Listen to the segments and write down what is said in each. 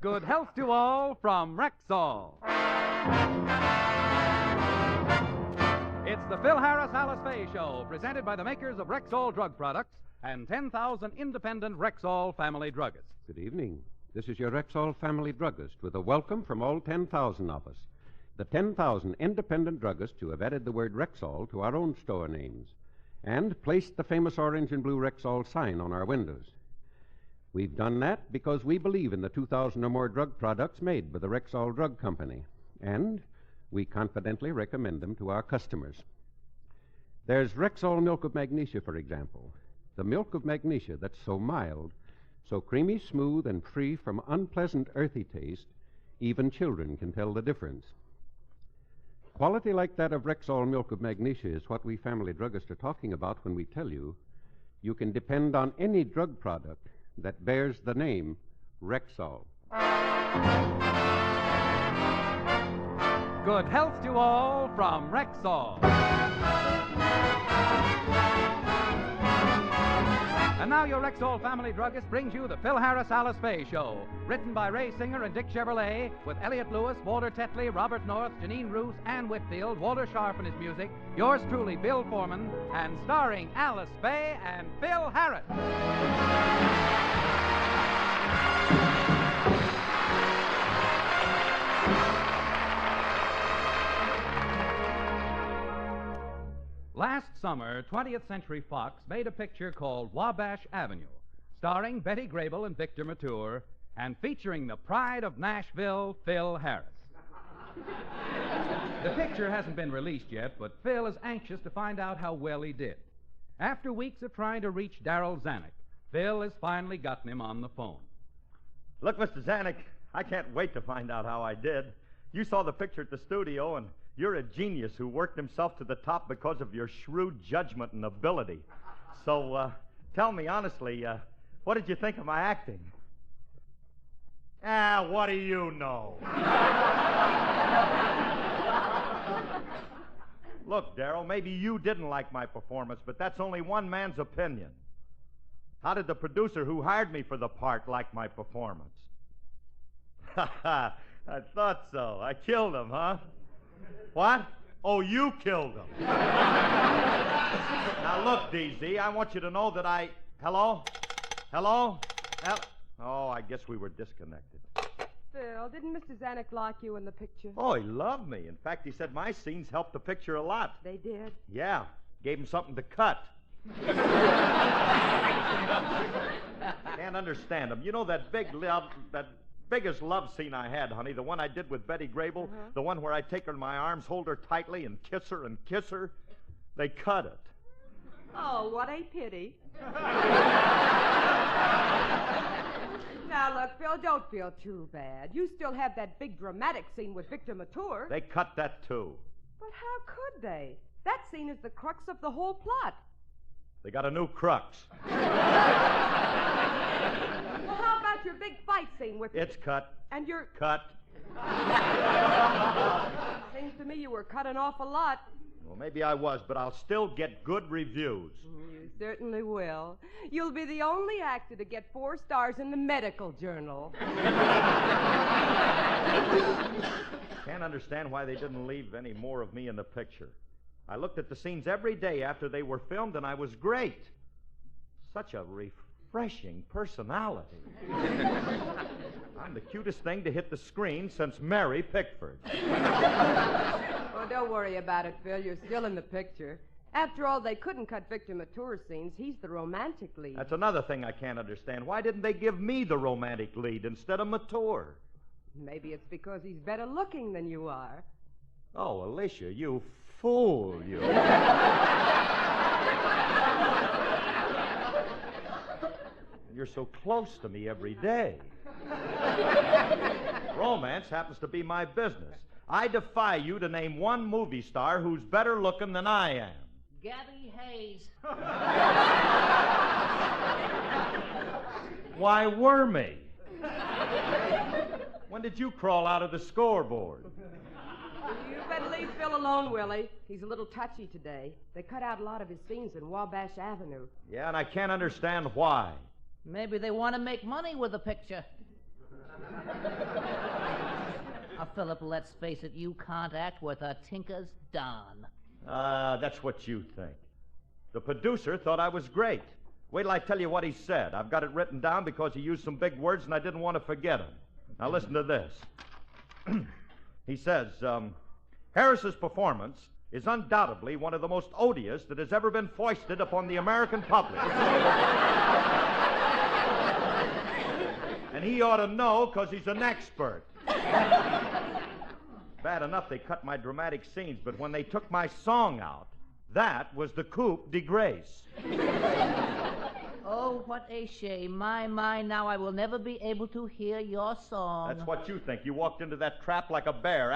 Good health to all from Rexall. It's the Phil Harris Alice Faye Show, presented by the makers of Rexall drug products and 10,000 independent Rexall family druggists. Good evening. This is your Rexall family druggist with a welcome from all 10,000 of us. The 10,000 independent druggists who have added the word Rexall to our own store names and placed the famous orange and blue Rexall sign on our windows. We've done that because we believe in the 2,000 or more drug products made by the Rexall Drug Company, and we confidently recommend them to our customers. There's Rexall Milk of Magnesia, for example. The milk of magnesia that's so mild, so creamy, smooth, and free from unpleasant earthy taste, even children can tell the difference. Quality like that of Rexall Milk of Magnesia is what we family druggists are talking about when we tell you can depend on any drug product that bears the name Rexall. Good health to all from Rexall. And now your Rexall family druggist brings you the Phil Harris Alice Faye Show, written by Ray Singer and Dick Chevrolet, with Elliot Lewis, Walter Tetley, Robert North, Janine Roos, Ann Whitfield, Walter Sharp and his music, yours truly, Bill Foreman, and starring Alice Faye and Phil Harris. Last summer, 20th Century Fox made a picture called Wabash Avenue, starring Betty Grable and Victor Mature, and featuring the pride of Nashville, Phil Harris. The picture hasn't been released yet, but Phil is anxious to find out how well he did. After weeks of trying to reach Darryl Zanuck, Phil has finally gotten him on the phone. Look, Mr. Zanuck, I can't wait to find out how I did. You saw the picture at the studio, and you're a genius who worked himself to the top because of your shrewd judgment and ability. So, tell me honestly, what did you think of my acting? What do you know? Look, Darryl, maybe you didn't like my performance, but that's only one man's opinion. How did the producer who hired me for the part like my performance? I thought so. I killed him, huh? What? Oh, you killed him. Now, look, DZ, I want you to know that I... Hello? Oh, I guess we were disconnected. Phil, didn't Mr. Zanuck like you in the picture? Oh, he loved me. In fact, he said my scenes helped the picture a lot. They did? Yeah. Gave him something to cut. Can't understand him. You know that biggest love scene I had, honey, the one I did with Betty Grable, the one where I take her in my arms, hold her tightly, and kiss her, they cut it. Oh, what a pity. Now, look, Phil, don't feel too bad. You still have that big dramatic scene with Victor Mature. They cut that, too. But how could they? That scene is the crux of the whole plot. They got a new crux. Well, how about your big fight scene with... It's cut. And your... Cut. Seems to me you were cut an awful lot. Well, maybe I was, but I'll still get good reviews. You certainly will. You'll be the only actor to get 4 stars in the medical journal. Can't understand why they didn't leave any more of me in the picture. I looked at the scenes every day after they were filmed, and I was great. Such a refreshing personality. I'm the cutest thing to hit the screen since Mary Pickford. Well, don't worry about it, Phil. You're still in the picture. After all, they couldn't cut Victor Mature's scenes. He's the romantic lead. That's another thing I can't understand. Why didn't they give me the romantic lead instead of Mature? Maybe it's because he's better looking than you are. Oh, Alicia, you fool, you. You're so close to me every day. Romance happens to be my business. I defy you to name one movie star who's better looking than I am. Gabby Hayes. Why, Wormy? When did you crawl out of the scoreboard? You better leave Phil alone, Willie. He's a little touchy today. They cut out a lot of his scenes in Wabash Avenue. Yeah, and I can't understand why. Maybe they want to make money with the picture. Philip, let's face it, you can't act worth a tinker's darn. That's what you think. The producer thought I was great. Wait till I tell you what he said. I've got it written down because he used some big words and I didn't want to forget them. Now listen to this. He says, Harris's performance is undoubtedly one of the most odious that has ever been foisted upon the American public. And he ought to know because he's an expert. Bad enough they cut my dramatic scenes, but when they took my song out, that was the coup de grace. Oh, what a shame. My, now I will never be able to hear your song. That's what you think. You walked into that trap like a bear.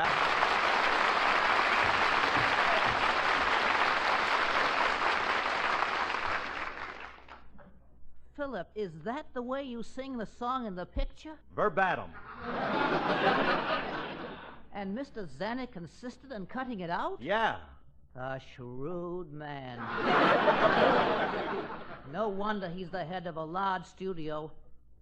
Philip, is that the way you sing the song in the picture? Verbatim. And Mr. Zanuck insisted on cutting it out? Yeah. A shrewd man. No wonder he's the head of a large studio.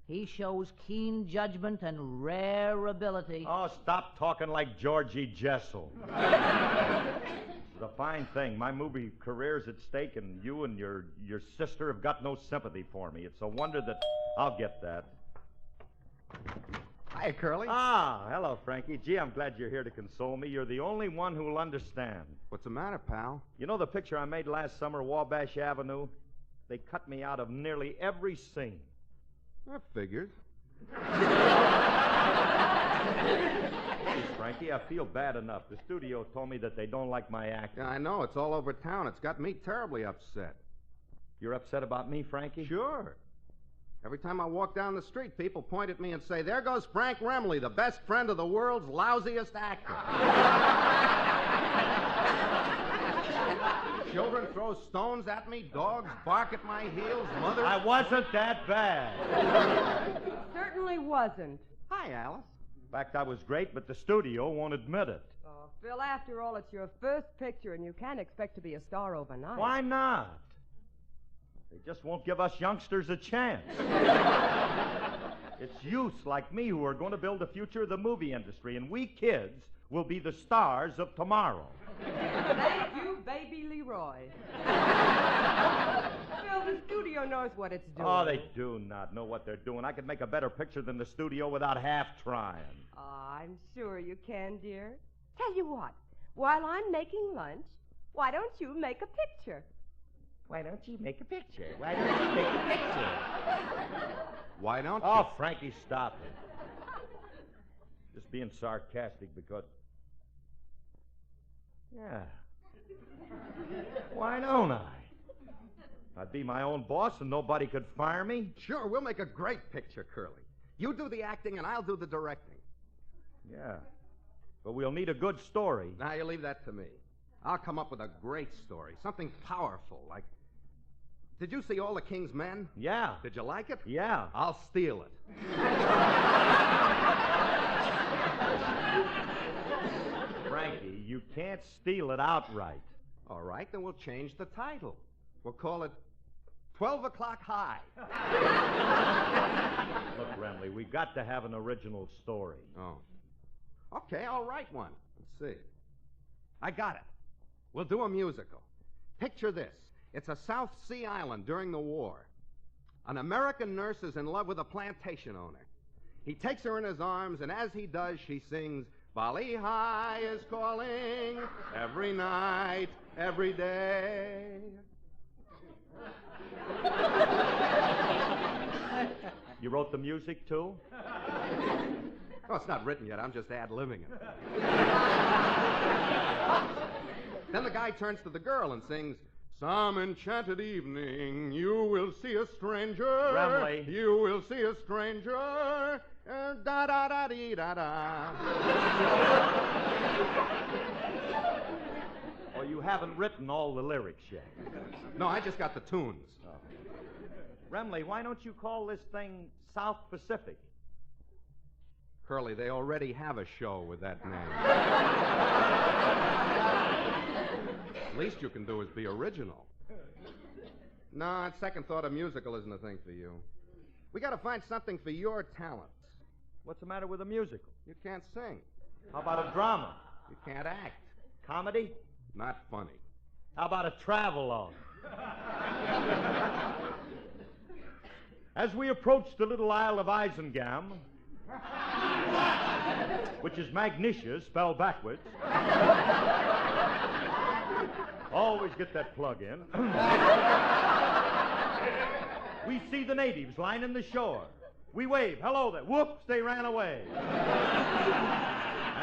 He shows keen judgment and rare ability. Oh, stop talking like Georgie Jessel. It's a fine thing. My movie career's at stake, and you and your sister have got no sympathy for me. It's a wonder that... I'll get that. Hi, Curly. Ah, hello, Frankie. Gee, I'm glad you're here to console me. You're the only one who'll understand. What's the matter, pal? You know the picture I made last summer, Wabash Avenue? They cut me out of nearly every scene. That figures. Please, Frankie, I feel bad enough. The studio told me that they don't like my acting. Yeah, I know. It's all over town. It's got me terribly upset. You're upset about me, Frankie? Sure. Every time I walk down the street, people point at me and say, there goes Frank Remley, the best friend of the world's lousiest actor. Children throw stones at me, dogs bark at my heels, mother... I wasn't that bad. It certainly wasn't. Hi, Alice. In fact, I was great, but the studio won't admit it. Oh, Phil, after all, it's your first picture, and you can't expect to be a star overnight. Why not? They just won't give us youngsters a chance. It's youths like me who are going to build the future of the movie industry, and we kids will be the stars of tomorrow. Thank you, baby Leroy. Phil, the studio knows what it's doing. Oh, they do not know what they're doing. I could make a better picture than the studio without half trying. Oh, I'm sure you can, dear. Tell you what, while I'm making lunch, why don't you make a picture? Why don't you make a picture? Why don't you make a picture? Why don't you? Oh, Frankie, stop it. Just being sarcastic because... Yeah. Why don't I? I'd be my own boss and nobody could fire me. Sure, we'll make a great picture, Curly. You do the acting and I'll do the directing. Yeah. But we'll need a good story. Now, you leave that to me. I'll come up with a great story, something powerful, like... Did you see All the King's Men? Yeah. Did you like it? Yeah. I'll steal it. Frankie, you can't steal it outright. All right, then we'll change the title. We'll call it 12 O'Clock High. Look, Remley, we got to have an original story. Oh. Okay, I'll write one. Let's see. I got it. We'll do a musical. Picture this. It's a South Sea island during the war. An American nurse is in love with a plantation owner. He takes her in his arms, and as he does, she sings, Bali High is calling every night, every day. You wrote the music, too? Oh, it's not written yet. I'm just ad-libbing it. Then the guy turns to the girl and sings, Some enchanted evening you will see a stranger. Remley. You will see a stranger. Da-da-da-dee-da-da. Well, you haven't written all the lyrics yet. No, I just got the tunes. Oh. Remley, why don't you call this thing South Pacific? Curly, they already have a show with that name. Least you can do is be original. No, on second thought, a musical isn't a thing for you. We got to find something for your talents. What's the matter with a musical? You can't sing. How about a drama? You can't act. Comedy? Not funny. How about a travelogue? As we approach the little Isle of Isengam, which is Magnesia spelled backwards, always get that plug in, we see the natives lining the shore. We wave, hello there. Whoops, they ran away. And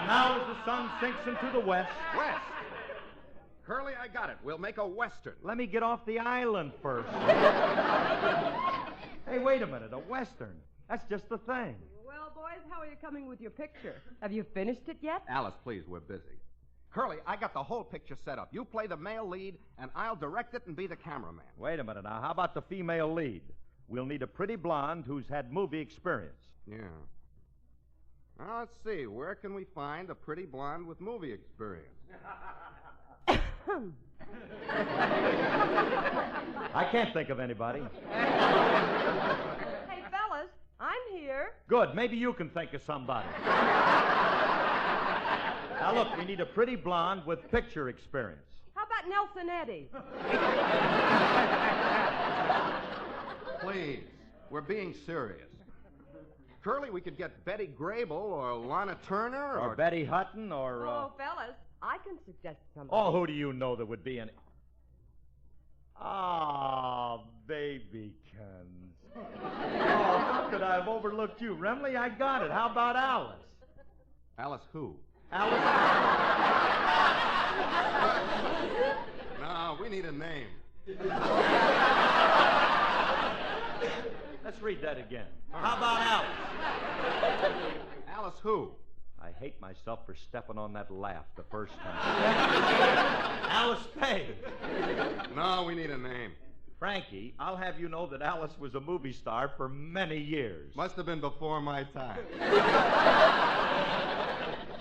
now as the sun sinks into the west... West! Curly, I got it. We'll make a western. Let me get off the island first. Hey, wait a minute. A western. That's just the thing. Well, boys, how are you coming with your picture? Have you finished it yet? Alice, please, we're busy. Curly, I got the whole picture set up. You play the male lead, and I'll direct it and be the cameraman. Wait a minute now. How about the female lead? We'll need a pretty blonde who's had movie experience. Yeah. Now, let's see. Where can we find a pretty blonde with movie experience? I can't think of anybody. Hey, fellas, I'm here. Good. Maybe you can think of somebody. Now, look, we need a pretty blonde with picture experience. How about Nelson Eddy? Please, we're being serious. Curly, we could get Betty Grable or Lana Turner Or Betty Hutton or... Oh, fellas, I can suggest somebody. Oh, who do you know that would be in... Ah, babykins. Oh, how could I have overlooked you? Remley, I got it. How about Alice? Alice who? Alice... No, we need a name. Let's read that again. How about Alice? Alice who? I hate myself for stepping on that laugh the first time. Alice Faye. No, we need a name. Frankie, I'll have you know that Alice was a movie star for many years. Must have been before my time.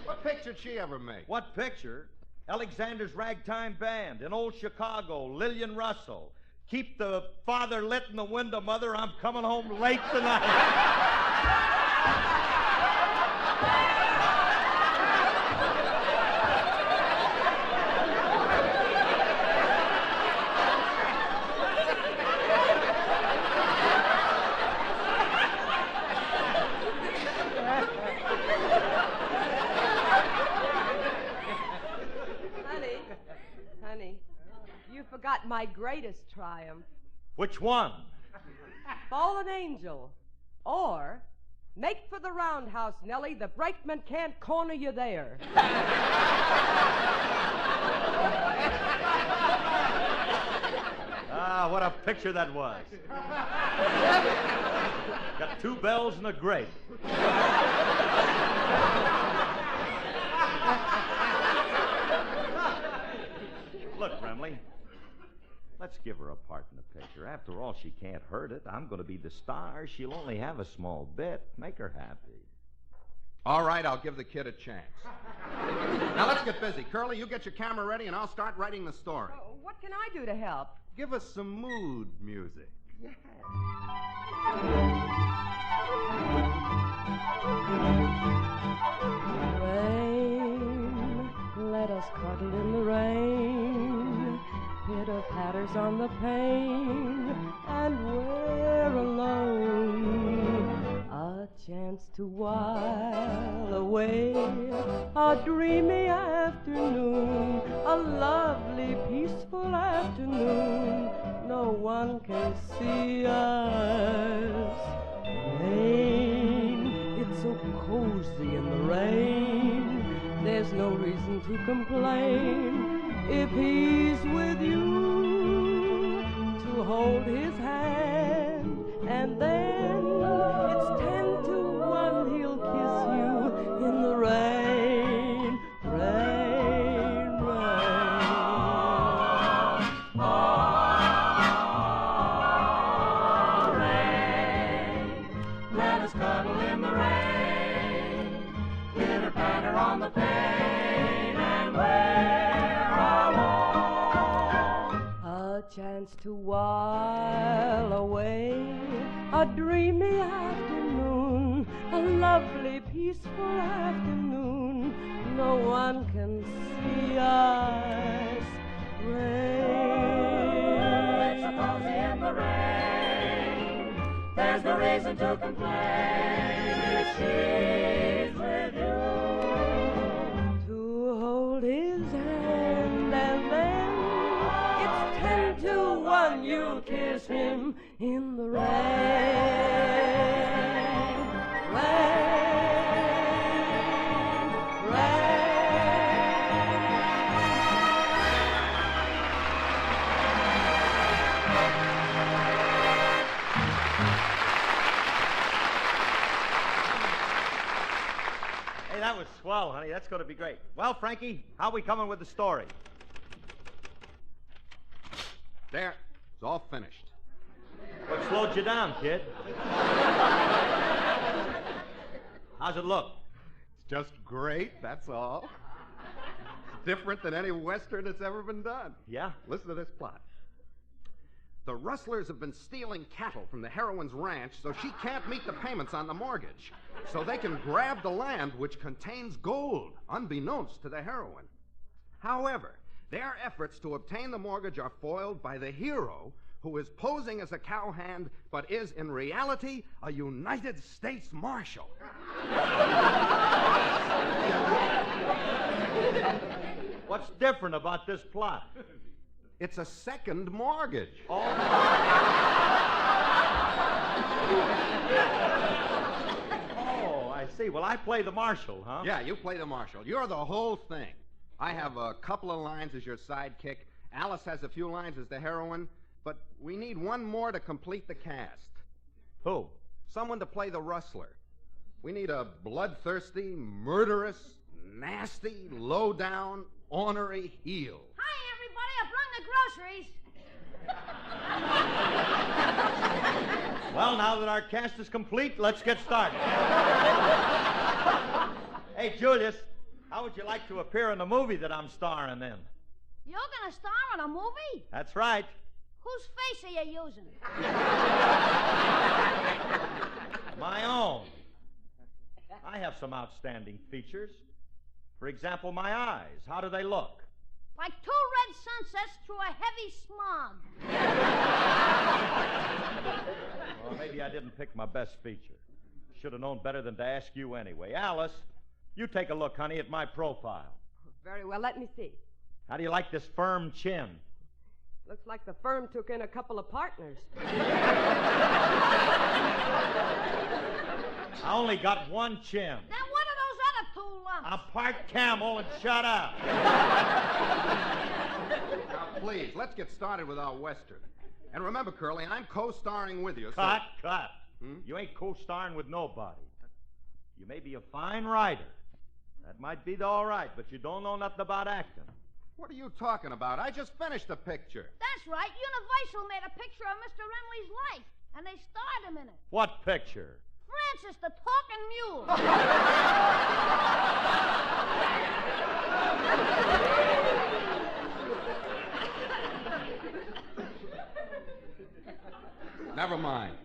What picture did she ever make? What picture? Alexander's Ragtime Band in old Chicago, Lillian Russell. Keep the father lit in the window, Mother. I'm coming home late tonight. Honey, you forgot my greatest triumph. Which one? Fallen Angel. Or, make for the roundhouse, Nellie. The brakeman can't corner you there. Ah, what a picture that was. Got two bells and a grate. Look, Remley, let's give her a part in the picture. After all, she can't hurt it. I'm going to be the star. She'll only have a small bit. Make her happy. All right, I'll give the kid a chance. Now, let's get busy. Curly, you get your camera ready, and I'll start writing the story. Oh, what can I do to help? Give us some mood music. Yeah. Rain, let us cuddle in the rain. Pitter patters on the pane, and we're alone. A chance to while away a dreamy afternoon, a lovely, peaceful afternoon. No one can see us. Rain, it's so cozy in the rain. There's no reason to complain. If he's with you, to hold his hand, and then it's 10 to 1, he'll kiss you in the rain, rain, rain. Oh, rain, let us cuddle in the rain, pitter patter on the pane, and a chance to while away a dreamy afternoon, a lovely, peaceful afternoon. No one can see us rain. Suppose in the rain, there's no reason to complain if she's with you. To hold his hand and then it's 10 to 1 you'll kiss him in the rain. Hey, that was swell, honey. That's going to be great. Well, Frankie, how we coming with the story? There. It's all finished. What slowed you down, kid? How's it look? It's just great, that's all. It's different than any Western that's ever been done. Yeah? Listen to this plot. The rustlers have been stealing cattle from the heroine's ranch, so she can't meet the payments on the mortgage. So they can grab the land which contains gold, unbeknownst to the heroine. However, their efforts to obtain the mortgage are foiled by the hero, who is posing as a cowhand, but is in reality a United States Marshal. What's different about this plot? It's a second mortgage. Oh, I see. Well, I play the marshal, huh? Yeah, you play the marshal. You're the whole thing. I have a couple of lines as your sidekick. Alice has a few lines as the heroine. But we need one more to complete the cast. Who? Someone to play the rustler. We need a bloodthirsty, murderous, nasty, low-down, ornery heel. Hi, everybody. I brought the groceries. Well, now that our cast is complete, let's get started. Hey, Julius, how would you like to appear in the movie that I'm starring in? You're going to star in a movie? That's right. Whose face are you using? My own. I have some outstanding features. For example, my eyes. How do they look? Like 2 red sunsets through a heavy smog. Well, maybe I didn't pick my best feature. Should have known better than to ask you anyway. Alice, you take a look, honey, at my profile. Very well, let me see. How do you like this firm chin? Looks like the firm took in a couple of partners. I only got one chin. Then what are those other 2 lumps? I'm part camel and shut up. Now, please, let's get started with our Western. And remember, Curly, I'm co-starring with you. Cut. Hmm? You ain't co-starring with nobody. You may be a fine writer. That might be all right, but you don't know nothing about acting. What are you talking about? I just finished the picture. That's right. Universal made a picture of Mr. Remley's life, and they starred him in it. What picture? Francis, the talking mule. Never mind.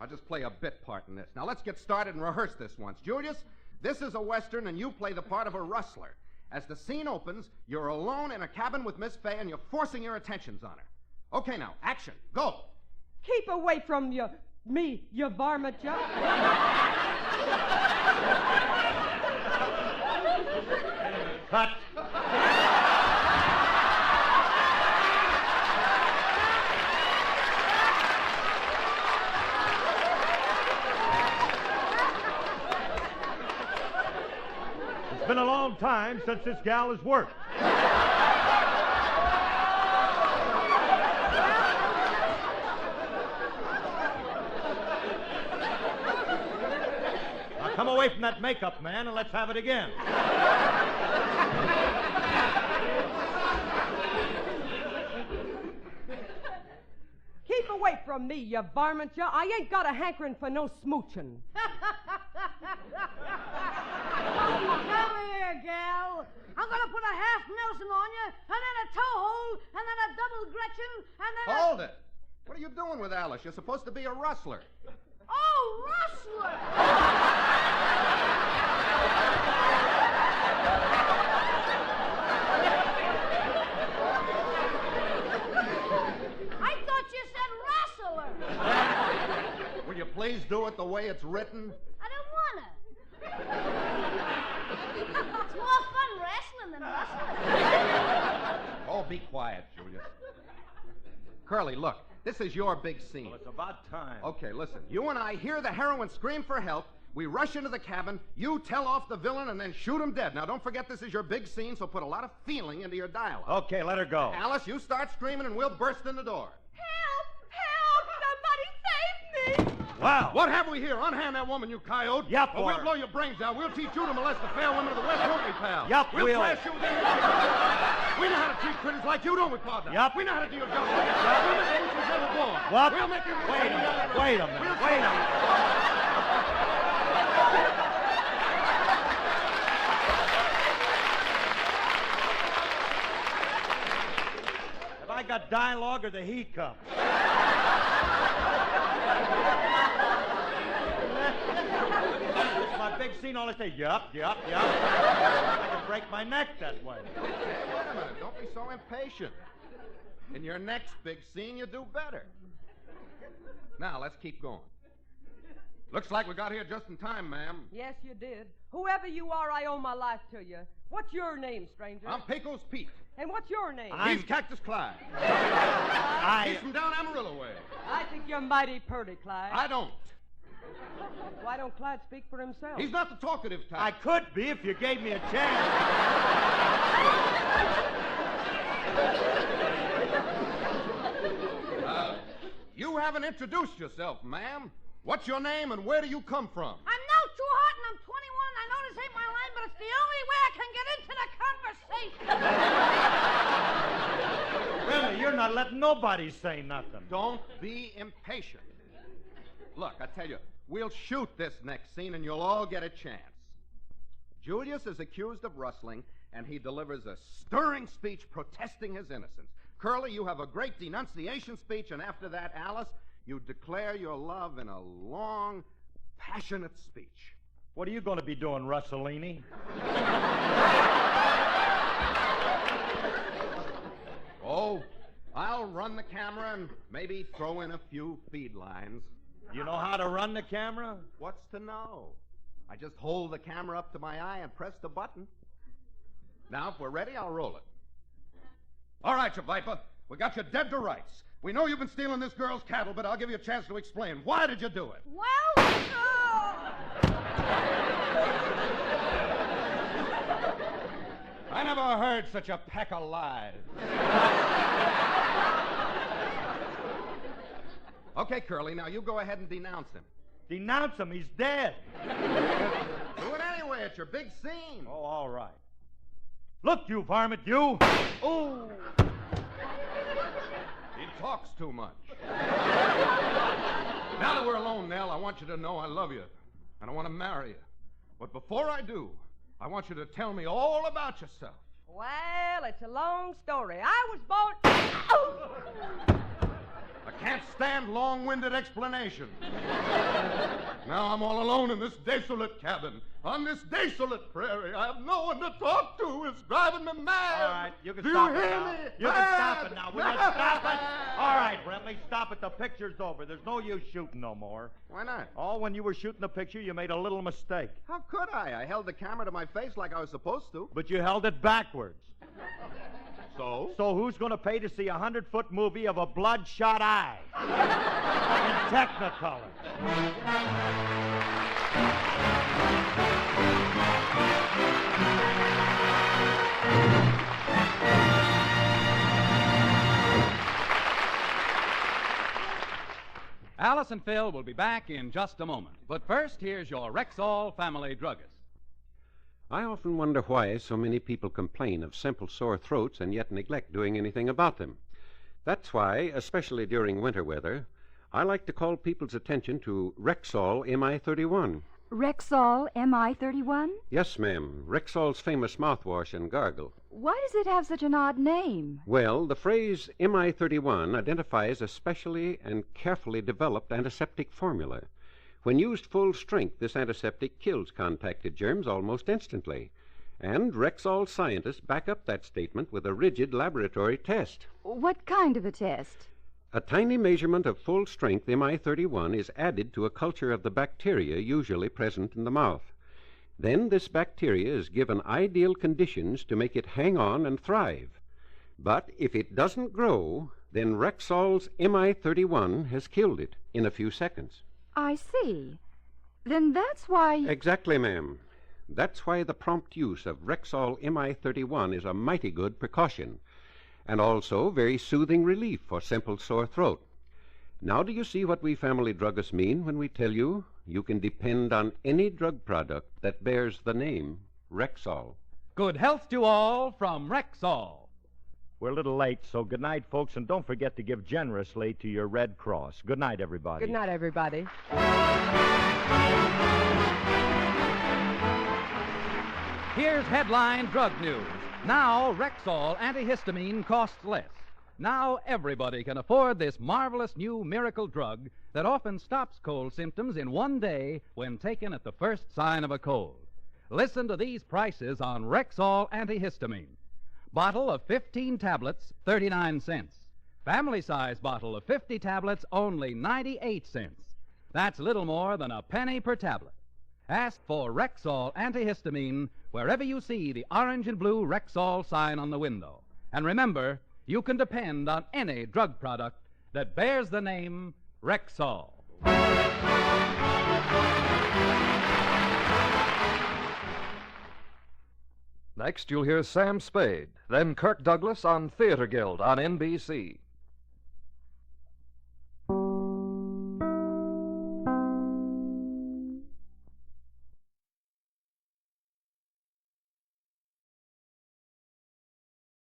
I'll just play a bit part in this. Now, let's get started and rehearse this once. Julius, this is a Western, and you play the part of a rustler. As the scene opens, you're alone in a cabin with Miss Faye, and you're forcing your attentions on her. Okay, now, action. Go. Keep away from me, you varmint, Joe. Cut. It's been a long time since this gal has worked. Now come away from that makeup, man, and let's have it again. Keep away from me, you varmint, you. I ain't got a hankering for no smooching. Come here, gal. I'm going to put a half Nelson on you, and then a toe hold, and then a double Gretchen, and then Hold it. What are you doing with Alice? You're supposed to be a rustler. Oh, rustler! please do it the way it's written? I don't wanna. It's more fun wrestling than wrestling. Oh, be quiet, Julius. Curly, look. This is your big scene. Well, it's about time. Okay, listen. You and I hear the heroine scream for help. We rush into the cabin. You tell off the villain and then shoot him dead. Now, don't forget this is your big scene, so put a lot of feeling into your dialogue. Okay, let her go. Alice, you start screaming and we'll burst in the door. Help! Help! Somebody save me! Wow. What have we here? Unhand that woman, you coyote. Yup, or we'll or- blow your brains out. We'll teach you to molest the fair women of the West, won't we, pal? Yup, we'll. we'll. Trash you within your We know how to treat critters like you, don't we, partner? Yup. We know how to deal justice. We'll make you ever born. What? We'll make you... Wait a minute. Wait a minute. Wait a minute. Have I got dialogue or the heat cup? It's my big scene. All I say, yup. I can break my neck that way. Wait a minute. Don't be so impatient. In your next big scene, you do better. Now, let's keep going. Looks like we got here just in time, ma'am. Yes, you did. Whoever you are, I owe my life to you. What's your name, stranger? I'm Pecos Pete. And what's your name? He's Cactus Clyde. He's from down Amarillo way. I think you're mighty purty, Clyde. I don't. Why don't Clyde speak for himself? He's not the talkative type. I could be if you gave me a chance. You haven't introduced yourself, ma'am. What's your name and where do you come from? I'm no too hot and I'm 21. I know this ain't my line, but it's the only way I can get into the conversation. Really, you're not letting nobody say nothing. Don't be impatient. Look, I tell you, we'll shoot this next scene and you'll all get a chance. Julius is accused of rustling, and he delivers a stirring speech protesting his innocence. Curly, you have a great denunciation speech, and after that, Alice, you declare your love in a long, passionate speech. What are you going to be doing, Russolini? Oh, I'll run the camera and maybe throw in a few feed lines. You know how to run the camera? What's to know? I just hold the camera up to my eye and press the button. Now, if we're ready, I'll roll it. All right, you viper. We got you dead to rights. We know you've been stealing this girl's cattle, but I'll give you a chance to explain. Why did you do it? Well, I never heard such a pack of lies. Okay, Curly, now you go ahead and denounce him. Denounce him. He's dead. Do it anyway. It's your big scene. Oh, all right. Look, you varmint, you. Oh. He talks too much. Now that we're alone, Nell, I want you to know I love you, and I want to marry you. But before I do, I want you to tell me all about yourself. Well, it's a long story. I was born... I can't stand long-winded explanations. Now I'm all alone in this desolate cabin, on this desolate prairie. I have no one to talk to. It's driving me mad. All right, you can Do stop you it hear now. me? You can stop it now. Will you stop it? All right, Brentley, stop it. The picture's over. There's no use shooting no more. Why not? Oh, when you were shooting the picture, you made a little mistake. How could I? I held the camera to my face like I was supposed to. But you held it backwards. So? So who's going to pay to see a 100-foot movie of a bloodshot eye? In Technicolor. Alice and Phil will be back in just a moment. But first, here's your Rexall family druggist. I often wonder why so many people complain of simple sore throats and yet neglect doing anything about them. That's why, especially during winter weather, I like to call people's attention to Rexall MI31. Rexall MI31? Yes, ma'am. Rexall's famous mouthwash and gargle. Why does it have such an odd name? Well, the phrase MI31 identifies a specially and carefully developed antiseptic formula. When used full strength, this antiseptic kills contacted germs almost instantly. And Rexall scientists back up that statement with a rigid laboratory test. What kind of a test? A tiny measurement of full-strength Mi-31 is added to a culture of the bacteria usually present in the mouth. Then this bacteria is given ideal conditions to make it hang on and thrive. But if it doesn't grow, then Rexall's Mi-31 has killed it in a few seconds. I see. Then that's why... Exactly, ma'am. That's why the prompt use of Rexall Mi-31 is a mighty good precaution, and also very soothing relief for simple sore throat. Now do you see what we family druggists mean when we tell you you can depend on any drug product that bears the name Rexall? Good health to all from Rexall. We're a little late, so good night, folks, and don't forget to give generously to your Red Cross. Good night, everybody. Good night, everybody. Here's headline drug news. Now Rexall antihistamine costs less. Now everybody can afford this marvelous new miracle drug that often stops cold symptoms in one day when taken at the first sign of a cold. Listen to these prices on Rexall antihistamine. Bottle of 15 tablets, 39 cents. Family size bottle of 50 tablets, only 98 cents. That's little more than a penny per tablet. Ask for Rexall antihistamine wherever you see the orange and blue Rexall sign on the window. And remember, you can depend on any drug product that bears the name Rexall. Next, you'll hear Sam Spade, then Kirk Douglas on Theater Guild on NBC.